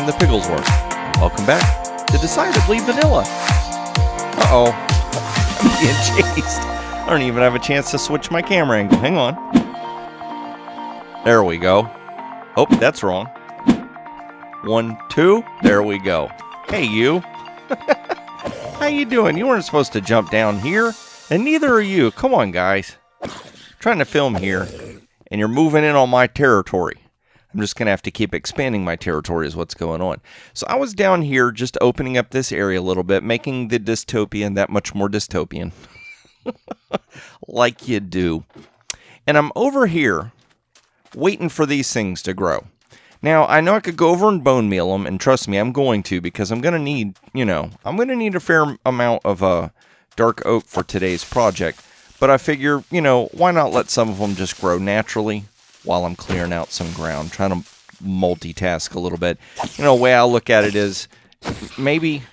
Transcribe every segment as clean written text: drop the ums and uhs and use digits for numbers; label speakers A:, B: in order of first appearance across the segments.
A: I'm the Pigglesworth. Welcome back to Decidedly Vanilla. Uh-oh. I'm being chased. I don't even have a chance to switch my camera angle. Hang on. There we go. Oh, that's wrong. 1, 2. There we go. Hey, you. How you doing? You weren't supposed to jump down here, and neither are you. Come on, guys. I'm trying to film here, and you're moving in on my territory. I'm just going to have to keep expanding my territory is what's going on. So I was down here just opening up this area a little bit, making the dystopian that much more dystopian. Like you do. And I'm over here waiting for these things to grow. Now, I know I could go over and bone meal them, and trust me, I'm going to, because I'm going to need, I'm going to need a fair amount of dark oak for today's project. But I figure, why not let some of them just grow naturally while I'm clearing out some ground, trying to multitask a little bit. The way I look at it is maybe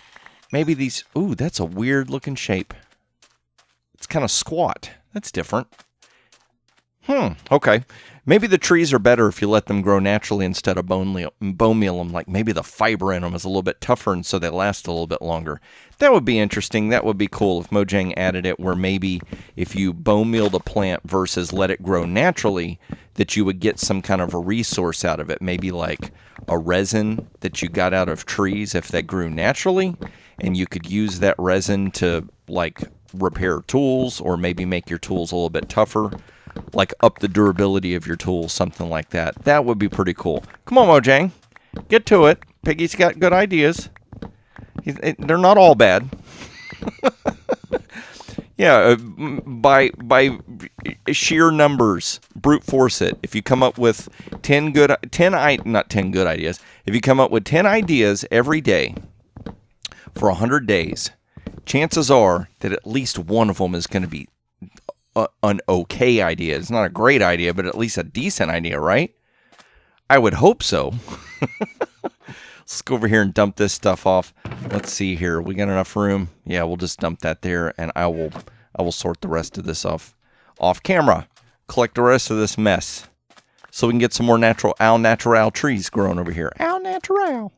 A: these, ooh, that's a weird looking shape. It's kind of squat. That's different. Okay. Maybe the trees are better if you let them grow naturally instead of bone meal them. Like maybe the fiber in them is a little bit tougher and so they last a little bit longer. That would be interesting. That would be cool if Mojang added it where maybe if you bone mealed a plant versus let it grow naturally, that you would get some kind of a resource out of it. Maybe like a resin that you got out of trees if that grew naturally, and you could use that resin to like repair tools or maybe make your tools a little bit tougher. Like up the durability of your tools, something like that. That would be pretty cool. Come on, Mojang. Get to it. Piggy's got good ideas. They're not all bad. Yeah, by sheer numbers, brute force it. If you come up with 10 good ideas. If you come up with 10 ideas every day for 100 days, chances are that at least one of them is going to be an okay idea. It's not a great idea, but at least a decent idea, right? I would hope so. Let's go over here and dump this stuff off. Let's see here. We got enough room? Yeah, we'll just dump that there, and I will sort the rest of this off camera. Collect the rest of this mess, so we can get some more al natural trees growing over here. Al natural.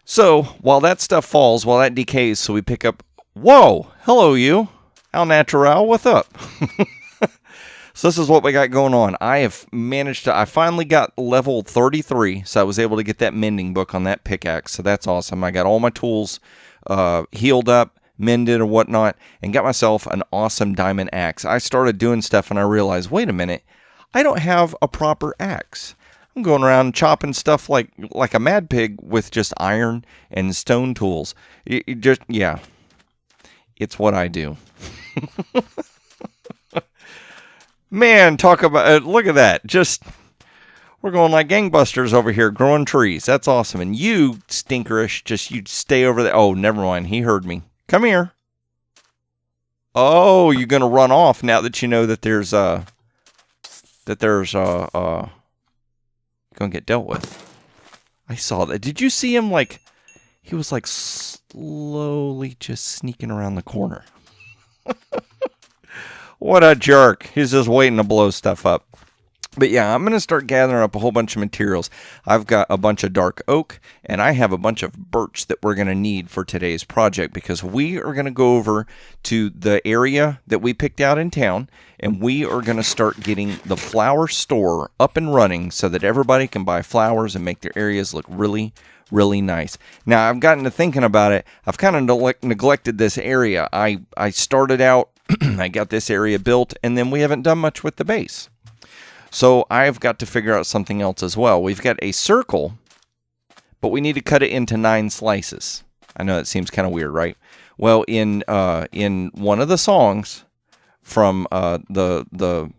A: So while that stuff falls, while that decays, so we pick up. Whoa! Hello, you. Al natural, what's up? So this is what we got going on. I finally got level 33, so I was able to get that mending book on that pickaxe, so that's awesome. I got all my tools healed up, mended or whatnot, and got myself an awesome diamond axe. I started doing stuff and I realized, wait a minute, I don't have a proper axe. I'm going around chopping stuff like a mad pig with just iron and stone tools. Yeah, it's what I do. Man, talk about look at that. We're going like gangbusters over here growing trees. That's awesome. And you stinkerish, you stay over there. Oh, never mind. He heard me. Come here. Oh, you're going to run off now that you know that there's going to get dealt with. I saw that. Did you see him he was slowly just sneaking around the corner. What a jerk. He's just waiting to blow stuff up. But yeah, I'm going to start gathering up a whole bunch of materials. I've got a bunch of dark oak, and I have a bunch of birch that we're going to need for today's project, because we are going to go over to the area that we picked out in town, and we are going to start getting the flower store up and running so that everybody can buy flowers and make their areas look really, really nice. Now, I've gotten to thinking about it. I've kind of neglected this area. I started out, I got this area built, and then we haven't done much with the base. So I've got to figure out something else as well. We've got a circle, but we need to cut it into 9 slices. I know that seems kind of weird, right? Well, in one of the songs from the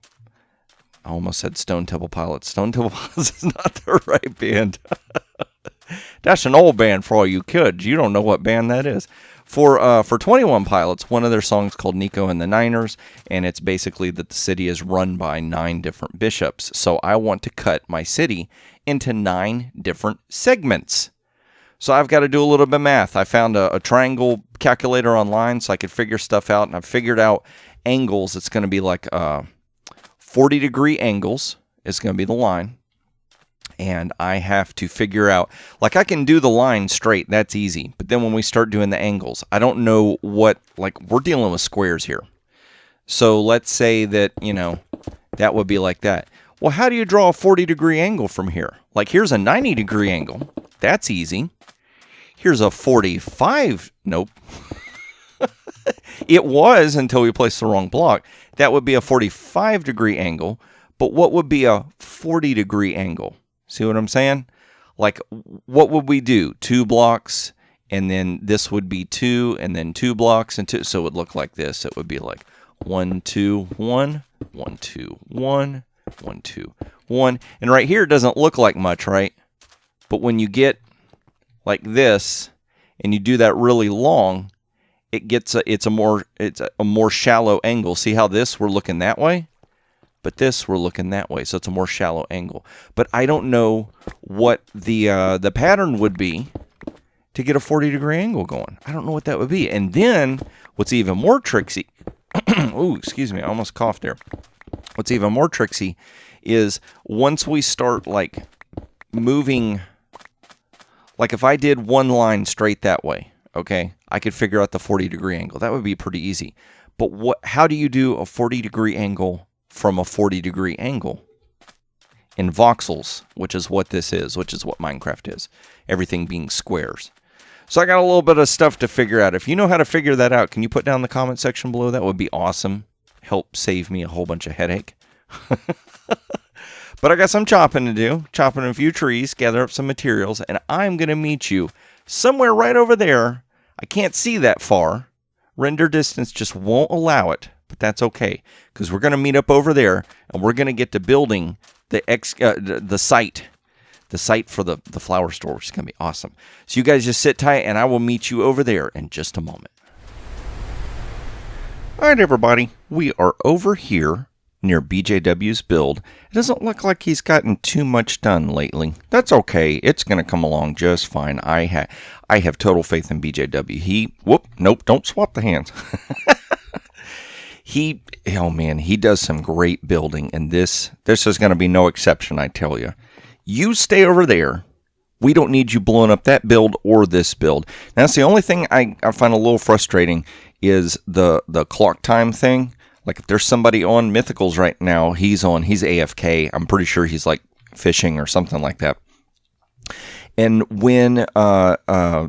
A: I almost said Stone Temple Pilots. Stone Temple Pilots is not the right band. That's an old band for all you kids. You don't know what band that is. For 21 Pilots, one of their songs called Nico and the Niners, and it's basically that the city is run by 9 different bishops. So I want to cut my city into 9 different segments. So I've got to do a little bit of math. I found a triangle calculator online so I could figure stuff out, and I've figured out angles. It's going to be like 40-degree angles is going to be the line. And I have to figure out, like I can do the line straight, that's easy. But then when we start doing the angles, I don't know what, like we're dealing with squares here. So let's say that, you know, that would be like that. Well, how do you draw a 40-degree angle from here? Like here's a 90-degree angle. That's easy. Here's a 45. Nope. It was until we placed the wrong block. That would be a 45-degree angle. But what would be a 40-degree angle? See what I'm saying? Like, what would we do? 2 blocks, and then this would be 2, and then 2 blocks, and 2. So it would look like this. It would be like 1, 2, 1, 1, 2, 1, 1, 2, 1. And right here it doesn't look like much, right? But when you get like this, and you do that really long, it gets it's a more shallow angle. See how this we're looking that way? But this we're looking that way, so it's a more shallow angle. But I don't know what the pattern would be to get a 40-degree angle going. I don't know what that would be. And then what's even more tricksy, ooh, excuse me, I almost coughed there. What's even more tricksy is once we start like moving, like if I did one line straight that way, okay, I could figure out the 40-degree angle. That would be pretty easy. But how do you do a 40-degree angle from a 40-degree angle? In voxels, which is what this is, which is what Minecraft is. Everything being squares. So I got a little bit of stuff to figure out. If you know how to figure that out, can you put down in the comment section below? That would be awesome. Help save me a whole bunch of headache. But I got some chopping to do. Chopping a few trees, gather up some materials, and I'm going to meet you somewhere right over there. I can't see that far. Render distance just won't allow it. But that's okay, because we're going to meet up over there, and we're going to get to building the site for the flower store, which is going to be awesome. So you guys just sit tight, and I will meet you over there in just a moment. All right, everybody, we are over here near BJW's build. It doesn't look like he's gotten too much done lately. That's okay. It's going to come along just fine. I have total faith in BJW. Nope, don't swap the hands. Oh man, he does some great building, and this is going to be no exception, I tell you. You stay over there. We don't need you blowing up that build or this build. Now, that's the only thing I find a little frustrating is the clock time thing. Like, if there's somebody on Mythicals right now, he's AFK. I'm pretty sure he's, like, fishing or something like that. And when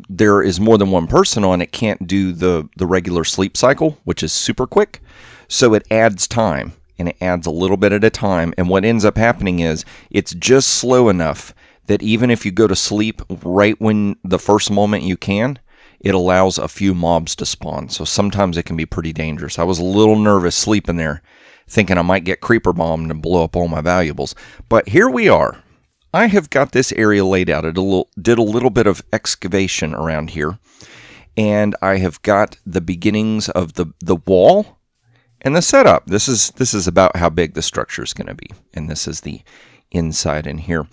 A: there is more than one person on, it can't do the regular sleep cycle, which is super quick. So it adds time, and it adds a little bit at a time. And what ends up happening is it's just slow enough that even if you go to sleep right when the first moment you can, it allows a few mobs to spawn. So sometimes it can be pretty dangerous. I was a little nervous sleeping there, thinking I might get creeper bombed and blow up all my valuables. But here we are. I have got this area laid out. I did a little bit of excavation around here, and I have got the beginnings of the wall and the setup. This is about how big the structure is going to be, and this is the inside in here.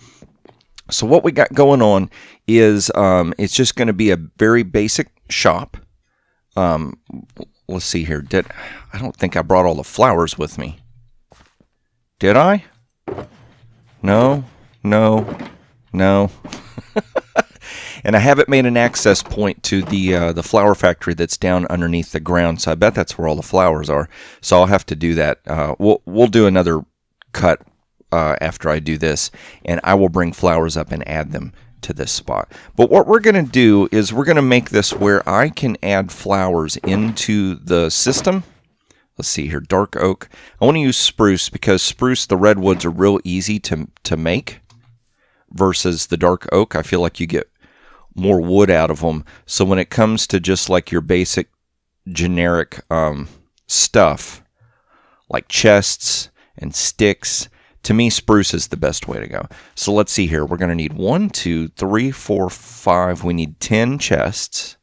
A: So what we got going on is it's just going to be a very basic shop. Let's see here. I don't think I brought all the flowers with me. Did I? No. And I haven't made an access point to the flower factory that's down underneath the ground, so I bet that's where all the flowers are. So I'll have to do that. We'll do another cut after I do this, and I will bring flowers up and add them to this spot. But what we're going to do is we're going to make this where I can add flowers into the system. Let's see here, dark oak. I want to use spruce because spruce, the redwoods are real easy to make versus the dark oak. I feel like you get more wood out of them. So when it comes to just like your basic generic stuff, like chests and sticks, to me, spruce is the best way to go. So let's see here. We're going to need 1, 2, 3, 4, 5. We need 10 chests.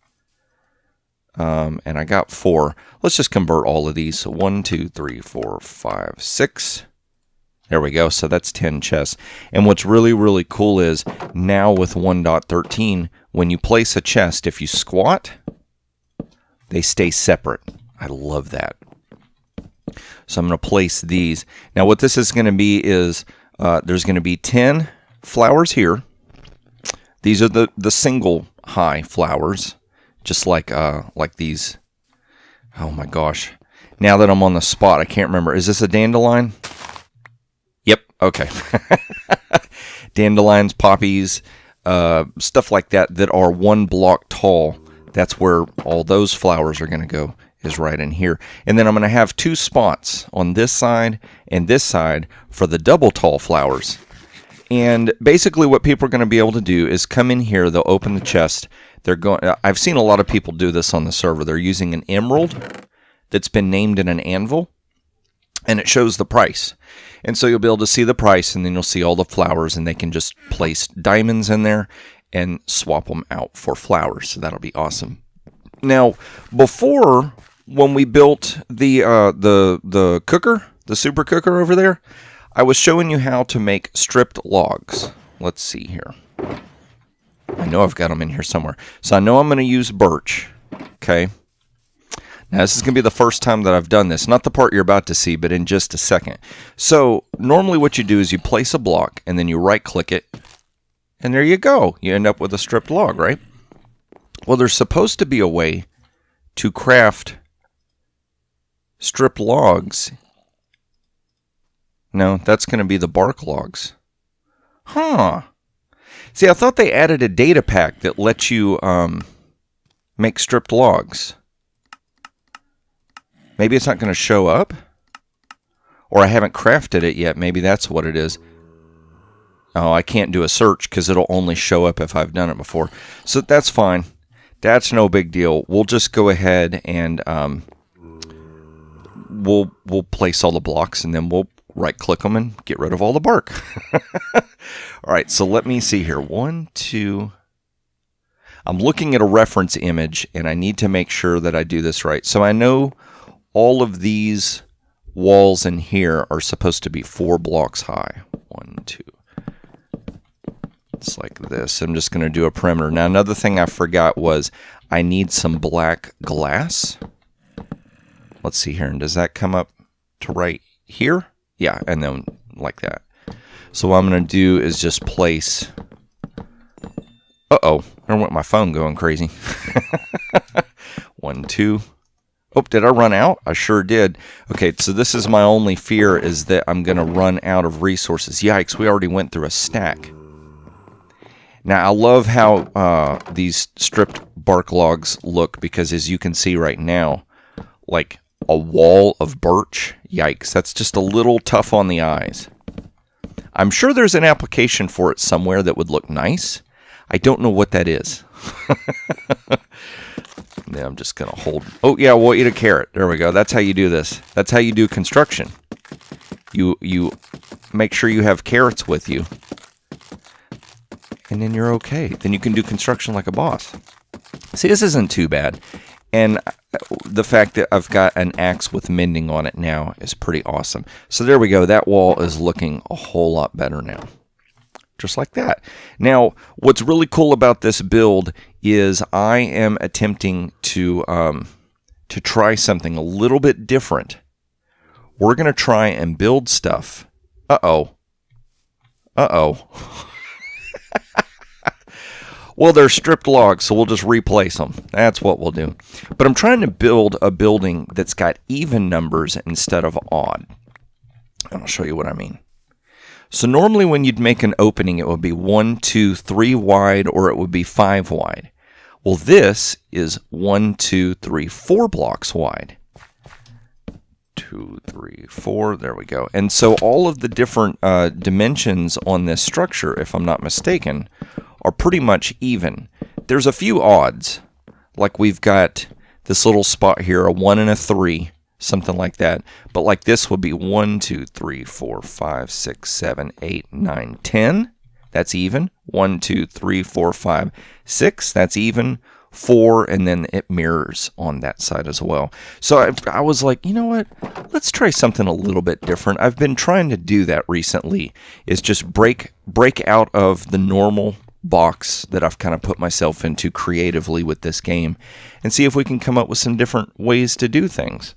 A: And I got 4. Let's just convert all of these. So 1, 2, 3, 4, 5, 6. There we go. So that's 10 chests. And what's really, really cool is now with 1.13, when you place a chest, if you squat, they stay separate. I love that. So I'm going to place these. Now what this is going to be is there's going to be 10 flowers here. These are the single high flowers, just like these. Oh my gosh. Now that I'm on the spot, I can't remember. Is this a dandelion? Yep. Okay. Dandelions, poppies, stuff like that are 1 block tall. That's where all those flowers are going to go, is right in here. And then I'm going to have 2 spots on this side and this side for the double tall flowers. And basically what people are going to be able to do is come in here, they'll open the chest. I've seen a lot of people do this on the server. They're using an emerald that's been named in an anvil, and it shows the price. And so you'll be able to see the price, and then you'll see all the flowers, and they can just place diamonds in there and swap them out for flowers. So that'll be awesome. Now, before, when we built the cooker, the super cooker over there, I was showing you how to make stripped logs. Let's see here. I know I've got them in here somewhere. So I know I'm going to use birch. Okay. Now this is going to be the first time that I've done this. Not the part you're about to see, but in just a second. So normally what you do is you place a block and then you right click it. And there you go. You end up with a stripped log, right? Well, there's supposed to be a way to craft stripped logs. No, that's going to be the bark logs. Huh. See, I thought they added a data pack that lets you make stripped logs. Maybe it's not going to show up? Or I haven't crafted it yet. Maybe that's what it is. Oh, I can't do a search because it'll only show up if I've done it before. So that's fine. That's no big deal. We'll just go ahead and we'll place all the blocks, and then we'll right-click them and get rid of all the bark. All right, so let me see here. 1, 2. I'm looking at a reference image, and I need to make sure that I do this right. So I know all of these walls in here are supposed to be 4 blocks high. 1, 2. It's like this. I'm just going to do a perimeter. Now, another thing I forgot was I need some black glass. Let's see here. And does that come up to right here? Yeah, and then like that. So what I'm going to do is just place... Uh-oh. I don't want my phone going crazy. 1, 2. Oh, did I run out? I sure did. Okay, so this is my only fear, is that I'm going to run out of resources. Yikes, we already went through a stack. Now, I love how these stripped bark logs look, because as you can see right now, like a wall of birch. Yikes, that's just a little tough on the eyes. I'm sure there's an application for it somewhere that would look nice. I don't know what that is. Then I'm just going to hold... Oh, yeah, we'll eat a carrot. There we go. That's how you do this. That's how you do construction. You make sure you have carrots with you. And then you're okay. Then you can do construction like a boss. See, this isn't too bad. And the fact that I've got an axe with mending on it now is pretty awesome. So there we go. That wall is looking a whole lot better now. Just like that. Now, what's really cool about this build is I am attempting to try something a little bit different. We're going to try and build stuff. Uh-oh. Uh-oh. Well, they're stripped logs, so we'll just replace them. That's what we'll do. But I'm trying to build a building that's got even numbers instead of odd. And I'll show you what I mean. So normally when you'd make an opening, it would be 1, 2, 3 wide, or it would be 5 wide. Well, this is 1, 2, 3, 4 blocks wide. 2, 3, 4, there we go. And so all of the different dimensions on this structure, if I'm not mistaken, are pretty much even. There's a few odds, like we've got this little spot here, a 1 and a 3, something like that. But like this would be 1, 2, 3, 4, 5, 6, 7, 8, 9, 10. That's even. 1, 2, 3, 4, 5, 6. That's even. 4, and then it mirrors on that side as well. So I was like, you know what? Let's try something a little bit different. I've been trying to do that recently, is just break out of the normal box that I've kind of put myself into creatively with this game and see if we can come up with some different ways to do things.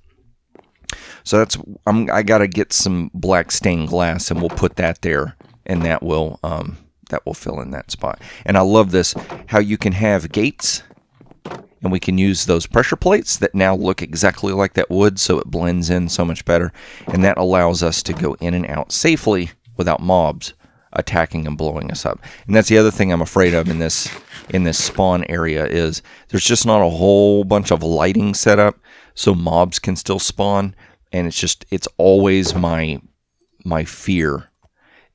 A: So I got to get some black stained glass, and we'll put that there, and that will that will fill in that spot. And I love this, how you can have gates, and we can use those pressure plates that now look exactly like that wood, so it blends in so much better. And that allows us to go in and out safely without mobs attacking and blowing us up. And that's the other thing I'm afraid of in this spawn area, is there's just not a whole bunch of lighting set up so mobs can still spawn. And it's always my fear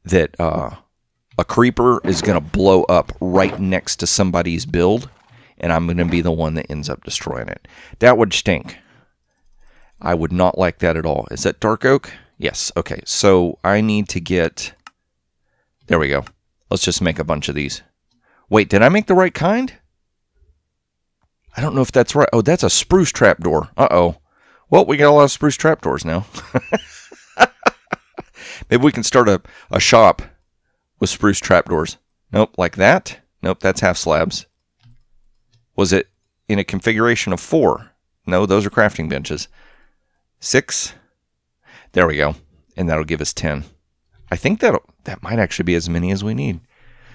A: that a creeper is going to blow up right next to somebody's build, and I'm going to be the one that ends up destroying it. That would stink. I would not like that at all. Is that dark oak? Yes. Okay, so I need to get... There we go. Let's just make a bunch of these. Wait, did I make the right kind? I don't know if that's right. Oh, that's a spruce trapdoor. Uh-oh. Well, we got a lot of spruce trapdoors now. Maybe we can start a shop with spruce trapdoors. Nope, like that? Nope, that's half slabs. Was it in a configuration of 4? No, those are crafting benches. 6? There we go. And that'll give us 10. I think that might actually be as many as we need.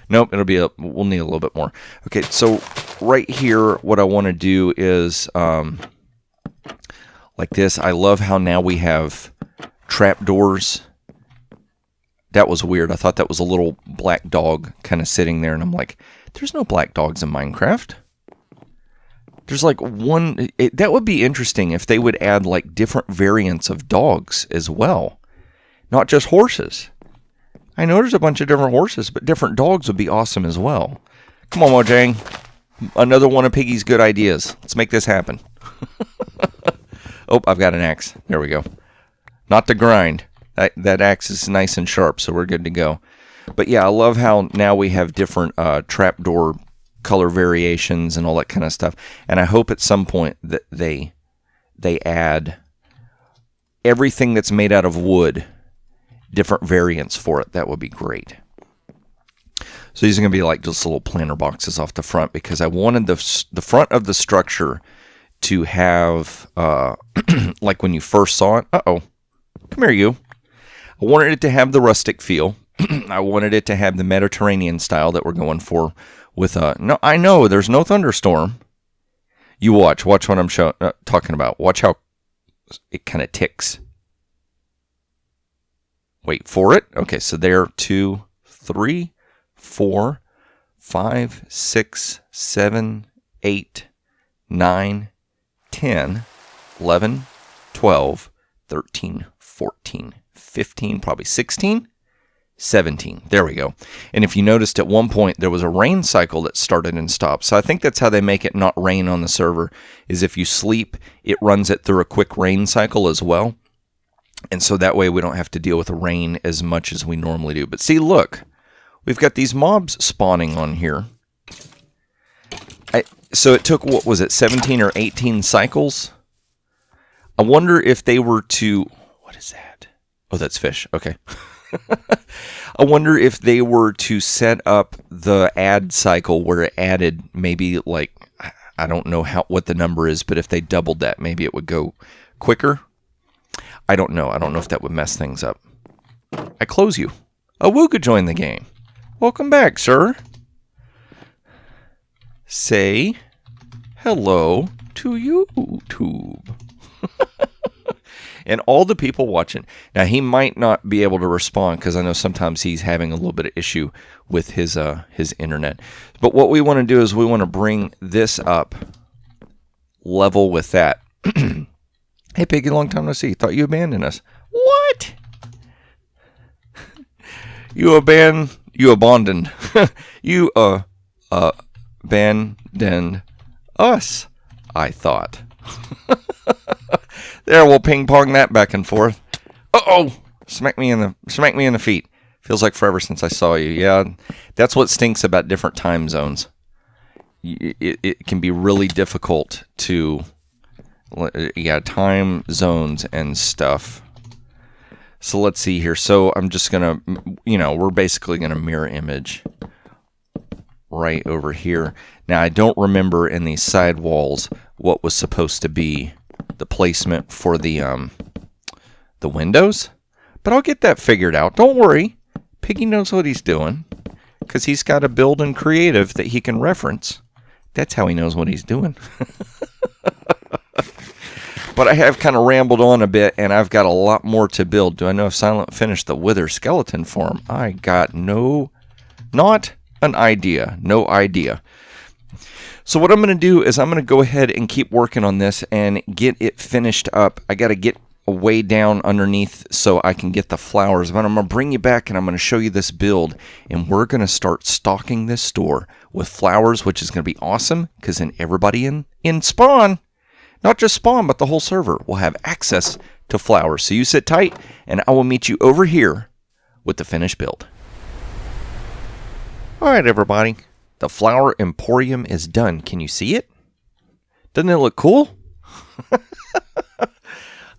A: Nope, we'll need a little bit more. Okay, so right here, what I want to do is like this. I love how now we have trapdoors. That was weird. I thought that was a little black dog kind of sitting there, and I'm like, there's no black dogs in Minecraft. There's like one... that would be interesting if they would add like different variants of dogs as well. Not just horses. I know there's a bunch of different horses, but different dogs would be awesome as well. Come on, Mojang. Another one of Piggy's good ideas. Let's make this happen. Oh, I've got an axe. There we go. Not to grind. That axe is nice and sharp, so we're good to go. But yeah, I love how now we have different trapdoor color variations and all that kind of stuff. And I hope at some point that they add everything that's made out of wood, different variants for it. That would be great. So these are going to be like just little planter boxes off the front, because I wanted the front of the structure to have, like when you first saw it. Uh-oh. Come here, you. I wanted it to have the rustic feel. I wanted it to have the Mediterranean style that we're going for with no, I know there's no thunderstorm. You watch what I'm talking about. Watch how it kind of ticks. Wait for it. Okay, so there, 2, 3, 4, 5, 6, 7, 8, 9, 10, 11, 12, 13, 14, 15, probably 16, 17. There we go. And if you noticed at one point, there was a rain cycle that started and stopped. So I think that's how they make it not rain on the server, is if you sleep, it runs it through a quick rain cycle as well. And so that way we don't have to deal with the rain as much as we normally do. But see, look, we've got these mobs spawning on here. So it took, what was it, 17 or 18 cycles? I wonder if they were to... What is that? Oh, that's fish. Okay. I wonder if they were to set up the add cycle where it added maybe like, I don't know what the number is, but if they doubled that, maybe it would go quicker. I don't know. I don't know if that would mess things up. I close you. Awooga joined the game. Welcome back, sir. Say hello to YouTube. And all the people watching. Now, he might not be able to respond because I know sometimes he's having a little bit of issue with his internet. But what we want to do is we want to bring this up level with that. Hey, Piggy, long time no see. Thought you abandoned us. What? You abandoned. You abandoned us, I thought. There, we'll ping pong that back and forth. Uh-oh! Smack me in the feet. Feels like forever since I saw you. Yeah, that's what stinks about different time zones. It can be really difficult to, time zones and stuff. So let's see here. So I'm just gonna, we're basically gonna mirror image right over here. Now I don't remember in these side walls what was supposed to be the placement for the windows, but I'll get that figured out. Don't worry, Piggy knows what he's doing. because he's got a build in creative that he can reference. That's how he knows what he's doing. But I have kind of rambled on a bit, and I've got a lot more to build. Do I know if Silent finished the Wither skeleton farm? I got not an idea. No idea. So what I'm going to do is I'm going to go ahead and keep working on this and get it finished up. I got to get way down underneath so I can get the flowers. But I'm going to bring you back and I'm going to show you this build. And we're going to start stocking this store with flowers, which is going to be awesome because then everybody in Spawn, not just Spawn, but the whole server will have access to flowers. So you sit tight and I will meet you over here with the finished build. All right, everybody. The Flower Emporium is done. Can you see it? Doesn't it look cool?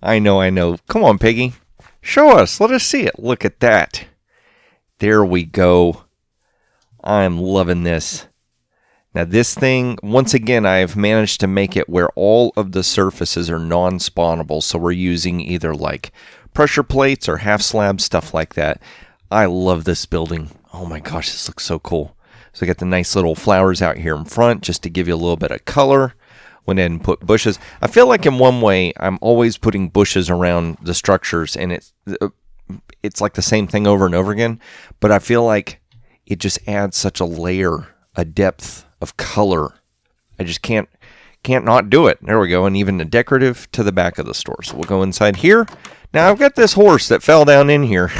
A: I know. Come on, Piggy. Show us. Let us see it. Look at that. There we go. I'm loving this. Now this thing, once again, I've managed to make it where all of the surfaces are non-spawnable. So we're using either like pressure plates or half slabs, stuff like that. I love this building. Oh my gosh, this looks so cool. So I got the nice little flowers out here in front just to give you a little bit of color. Went in and put bushes. I feel like in one way I'm always putting bushes around the structures, and it's like the same thing over and over again. But I feel like it just adds such a layer, a depth of color. I just can't not do it. There we go. And even the decorative to the back of the store. So we'll go inside here. Now I've got this horse that fell down in here.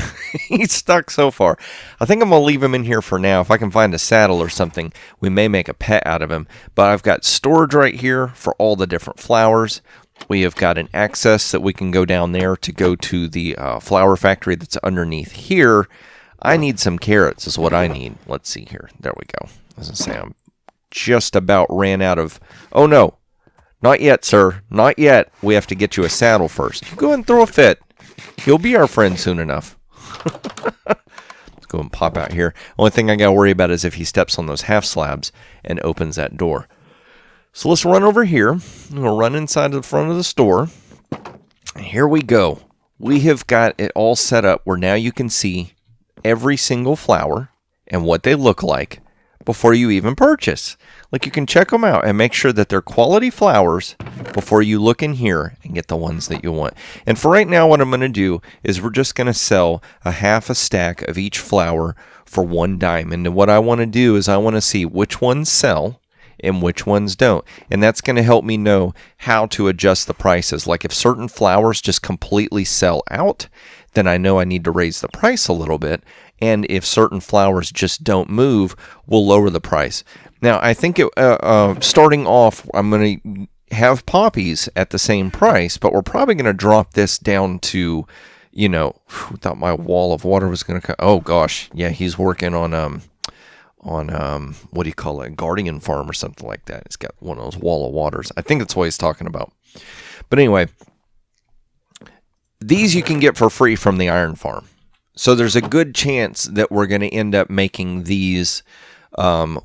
A: He's stuck so far. I think I'm going to leave him in here for now. If I can find a saddle or something, we may make a pet out of him. But I've got storage right here for all the different flowers. We have got an access that we can go down there to go to the flower factory that's underneath here. I need some carrots is what I need. Let's see here. There we go. As I say, I'm just about ran out of... Oh, no. Not yet, sir. Not yet. We have to get you a saddle first. Go and throw a fit. He'll be our friend soon enough. Let's go and pop out here. Only thing I got to worry about is if he steps on those half slabs and opens that door. So let's run over here. We'll run inside the front of the store. And here we go. We have got it all set up where now you can see every single flower and what they look like before you even purchase. Like, you can check them out and make sure that they're quality flowers before you look in here and get the ones that you want. And for right now, what I'm going to do is we're just going to sell a half a stack of each flower for $1 diamond. And what I want to do is I want to see which ones sell and which ones don't. And that's going to help me know how to adjust the prices. Like, if certain flowers just completely sell out, then I know I need to raise the price a little bit. And if certain flowers just don't move, we'll lower the price. Now, I think starting off, I'm going to have poppies at the same price, but we're probably going to drop this down to, thought my wall of water was going to come. Oh, gosh. Yeah, he's working on what do you call it, a guardian farm or something like that. He's got one of those wall of waters. I think that's what he's talking about. But anyway, these you can get for free from the iron farm. So there's a good chance that we're going to end up making these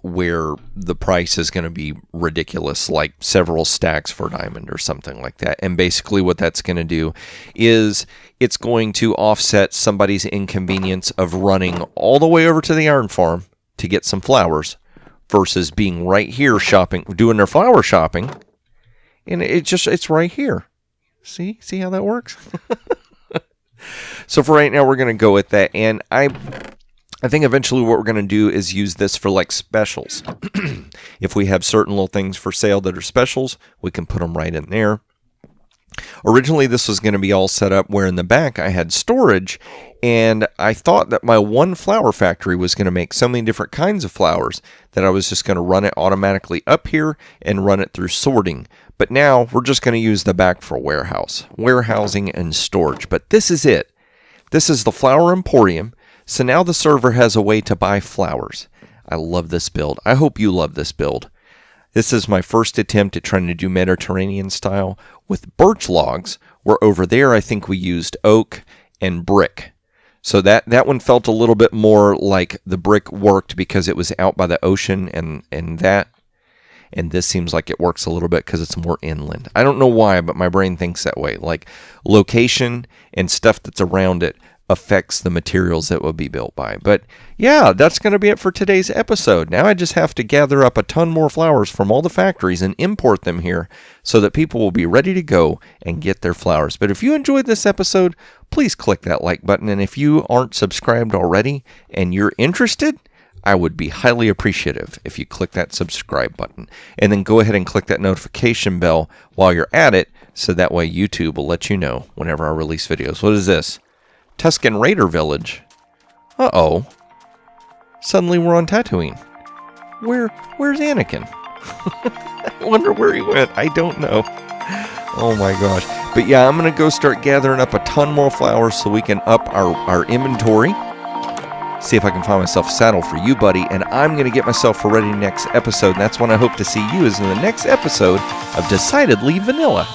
A: where the price is going to be ridiculous, like several stacks for diamond or something like that. And basically what that's going to do is it's going to offset somebody's inconvenience of running all the way over to the iron farm to get some flowers versus being right here shopping, doing their flower shopping. And it's right here. See how that works? So for right now, we're going to go with that. And I think eventually what we're going to do is use this for like specials. If we have certain little things for sale that are specials, we can put them right in there. Originally, this was going to be all set up where in the back I had storage, and I thought that my one flower factory was going to make so many different kinds of flowers that I was just going to run it automatically up here and run it through sorting. But now we're just going to use the back for warehousing and storage. But this is it. This is the Flower Emporium. So now the server has a way to buy flowers. I love this build. I hope you love this build. This is my first attempt at trying to do Mediterranean style with birch logs, where over there I think we used oak and brick. So that one felt a little bit more like the brick worked because it was out by the ocean and that. And this seems like it works a little bit because it's more inland. I don't know why, but my brain thinks that way. Like location and stuff that's around it affects the materials that will be built by. But yeah, that's going to be it for today's episode. Now I just have to gather up a ton more flowers from all the factories and import them here so that people will be ready to go and get their flowers. But if you enjoyed this episode, please click that like button. And if you aren't subscribed already and you're interested, I would be highly appreciative if you click that subscribe button. And then go ahead and click that notification bell while you're at it, so that way YouTube will let you know whenever I release videos. What is this? Tuscan Raider Village. Uh-oh. Suddenly we're on Tatooine. Where's Anakin? I wonder where he went. I don't know. Oh my gosh. But yeah, I'm going to go start gathering up a ton more flowers so we can up our inventory. See if I can find myself a saddle for you, buddy. And I'm going to get myself ready next episode. And that's when I hope to see you, is in the next episode of Decidedly Vanilla.